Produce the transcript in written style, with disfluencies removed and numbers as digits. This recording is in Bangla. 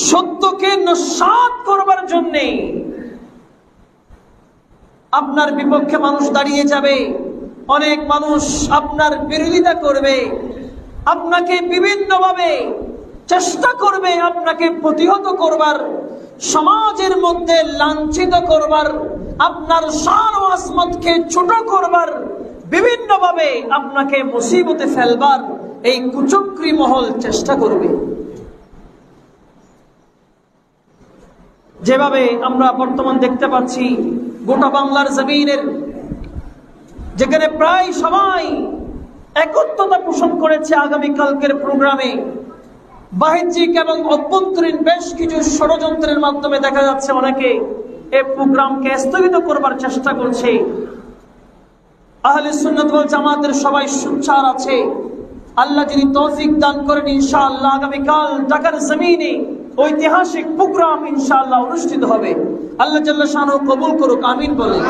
সত্যকে নস্যাৎ করবার জন্য আপনার বিপক্ষে মানুষ দাঁড়িয়ে যাবে, অনেক মানুষ আপনার বিরোধিতা করবে, আপনাকে বিভিন্নভাবে চেষ্টা করবে আপনাকে প্রতিহত করবার, সমাজের মধ্যে লাঞ্ছিত করবার, আপনার শান ও আজমতকে ছোট করবার, বিভিন্নভাবে আপনাকে মুসিবতে ফেলবার এই কুচক্রী মহল চেষ্টা করবে। যেভাবে আমরা বর্তমান দেখতে পাচ্ছি গোটা বাংলার জমিনের, যেখানে প্রায় সবাই একত্রতা পোষণ করেছে আগামীকালকের প্রোগ্রামে, বাহ্যিক এবং অভ্যন্তরীণ বেশ কিছু ষড়যন্ত্রের মাধ্যমে দেখা যাচ্ছে অনেকে এই প্রোগ্রামকে স্থগিত করবার চেষ্টা করছে। আহলে সুন্নাত ওয়াল জামাতের সবাই সোচ্চার আছে। আল্লাহ যদি তৌফিক দান করেন, ইনশাআল্লাহ আগামীকাল ঢাকার জমিনে ঐতিহাসিক প্রোগ্রাম ইনশাআল্লাহ অনুষ্ঠিত হবে। আল্লাহ জাল্লা শানহু কবুল করুক, আমিন বলেন।